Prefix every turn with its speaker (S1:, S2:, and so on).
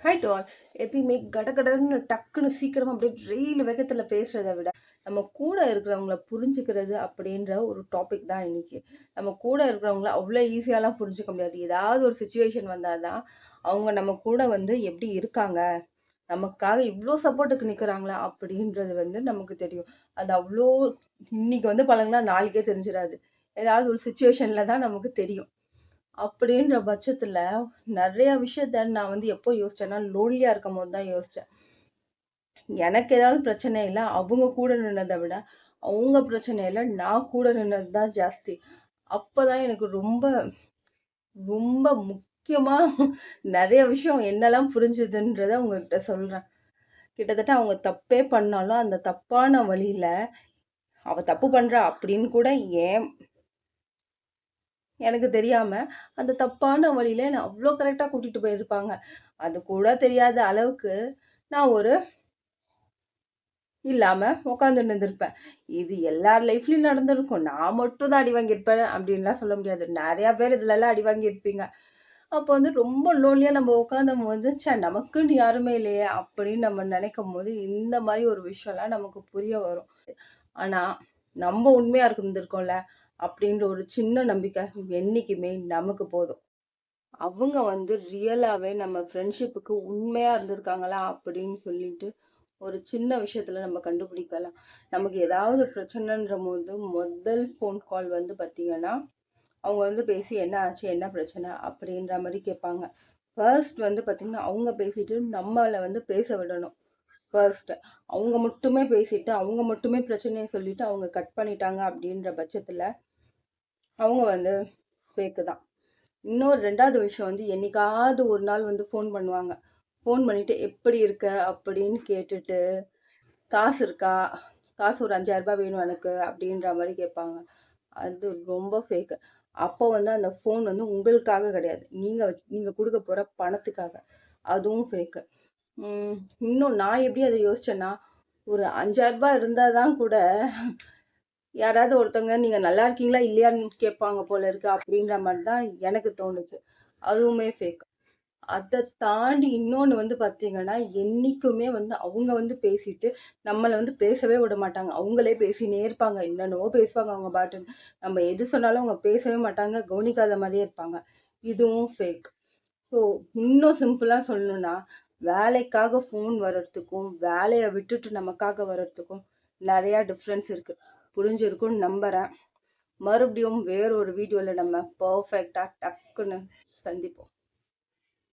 S1: Hi to all. எப்பயுமே கடகடன்னு டக்குன்னு சீக்கிரமா அப்படியே ரயில் வேகத்துல பேசுறத விட, நம்ம கூட இருக்கிறவங்கள புரிஞ்சுக்கிறது அப்படின்ற ஒரு டாபிக் தான் இன்னைக்கு. நம்ம கூட இருக்கிறவங்கள அவ்வளோ ஈஸியாலாம் புரிஞ்சுக்க முடியாது. ஏதாவது ஒரு சிச்சுவேஷன் வந்தா தான், அவங்க நம்ம கூட வந்து எப்படி இருக்காங்க, நமக்காக இவ்ளோ சப்போர்ட்டுக்கு நிக்கிறாங்களா அப்படின்றது வந்து நமக்கு தெரியும். அது அவ்ளோ இன்னைக்கு வந்து பழகுனா நாளைக்கே தெரிஞ்சிராது. ஏதாவது ஒரு சிச்சுவேஷன்ல தான் நமக்கு தெரியும். அப்படின்ற பட்சத்துல, நெறைய விஷயத்த நான் வந்து எப்போ யோசிச்சேன்னா, லோன்லியா இருக்கும்போது தான் யோசிச்சேன். எனக்கு ஏதாவது பிரச்சனையில அவங்க கூட நின்னத விட, அவங்க பிரச்சனையில நான் கூட நின்னது தான் ஜாஸ்தி. அப்பதான் எனக்கு ரொம்ப, ரொம்ப முக்கியமா நெறைய விஷயம் என்னலாம் புரிஞ்சுதுன்றத உங்ககிட்ட சொல்றேன். கிட்டத்தட்ட அவங்க தப்பே பண்ணாலும், அந்த தப்பான வழியில, "அவ தப்பு பண்றா" அப்படின்னு கூட ஏன் எனக்கு தெரியாம, அந்த தப்பான வழியில என்ன அவ்ளோ கரெக்ட்டா கூட்டிட்டு போயிருப்பாங்க. அது கூட தெரியாத அளவுக்கு, நான் ஒரு இல்லாம உட்காந்துட்டு இருந்திருப்பேன். இது எல்லார் லைஃப்லயும் நடந்திருக்கும். நான் மட்டும் தான் அடி வாங்கியிருப்பேன் அப்டின்லாம் சொல்ல முடியாது. நெறைய பேர் இதுலலாம் அடி வாங்கியிருப்பீங்க. அப்போ வந்து ரொம்ப லோன்லியா நம்ம உட்காந்தம்போது, ச்சே நமக்குன்னு யாருமே இல்லையே! அப்படின்னு நம்ம நெனைக்கும்போது, இந்த மாரி ஒரு விஷயம்லாம் நமக்கு புரிய வரும். ஆனா, நம்ம உண்மையா இருந்திருக்கோம்ல, அப்படின்ற ஒரு சின்ன நம்பிக்கை என்னைக்குமே நமக்கு போதும். அவங்க வந்து ரியலாவே நம்ம ஃப்ரெண்ட்ஷிப்புக்கு உண்மையா இருந்திருக்காங்களா அப்படின்னு சொல்லிட்டு ஒரு சின்ன விஷயத்துல நம்ம கண்டுபிடிக்கலாம். நமக்கு ஏதாவது பிரச்சனைன்றபோது முதல் ஃபோன் கால் வந்து பார்த்தீங்கன்னா, அவங்க வந்து பேசி என்ன ஆச்சு? என்ன பிரச்சனை? அப்படின்ற மாரி கேட்பாங்க. ஃபர்ஸ்ட் வந்து பார்த்தீங்கன்னா, அவங்க பேசிட்டு நம்மள வந்து பேச விடணும். ஃபர்ஸ்ட். அவங்க மட்டுமே பேசிட்டு, அவங்க மட்டுமே பிரச்சனைய சொல்லிட்டு அவங்க கட் பண்ணிட்டாங்க அப்படின்ற பட்சத்துல, அவங்க வந்து ஃபேக்கு தான். இன்னொரு 2வது விஷயம் வந்து என்னைக்காவது ஒரு நாள் வந்து ஃபோன் பண்ணுவாங்க. ஃபோன் பண்ணிட்டு "எப்படி இருக்க?" அப்படின்னு கேட்டுட்டு, "காசு இருக்கா? காசு ஒரு ரூ. 5,000 வேணும் எனக்கு." அப்படின்ற மாரி கேட்பாங்க. அது ரொம்ப ஃபேக்கு. அப்போ வந்து அந்த ஃபோன் வந்து உங்களுக்காக கிடையாது. நீங்க குடுக்க போற பணத்துக்காக. அதுவும் ஃபேக்கு. ம் இன்னும் நான் எப்படி அத யோசிச்சேன்னா, ஒரு ரூ. 5,000 இருந்தா தான் கூட யாராவது ஒருத்தவங்க நீங்க நல்லா இருக்கீங்களா? இல்லையான்னு கேட்பாங்க போல இருக்கு. அப்படின்ற மாரி தான் எனக்கு தோணுச்சு. அதுவுமே ஃபேக். அத தாண்டி இன்னொன்னு வந்து பார்த்தீங்கன்னா, என்னைக்குமே வந்து அவங்க வந்து பேசிட்டு, நம்மள வந்து பேசவே விட மாட்டாங்க. அவங்களே பேசினே இருப்பாங்க. என்னென்னவோ பேசுவாங்க அவங்க பாட்டுன்னு. நம்ம எது சொன்னாலும் அவங்க பேசவே மாட்டாங்க. கவனிக்காத மாரியே இருப்பாங்க. இதுவும் ஃபேக். ஸோ, இன்னும் சிம்பிளா சொல்லணும்னா, வேலைக்காக ஃபோன் வர்றதுக்கும், வேலைய விட்டுட்டு நமக்காக வர்றதுக்கும் நெறையா டிஃப்ரென்ஸ் இருக்கு. புரிஞ்சிருக்கும்னு நம்புறேன். மறுபடியும் வேற ஒரு வீடியோல நம்ம பெர்ஃபெக்ட்டா டக்குன்னு சந்திப்போம்.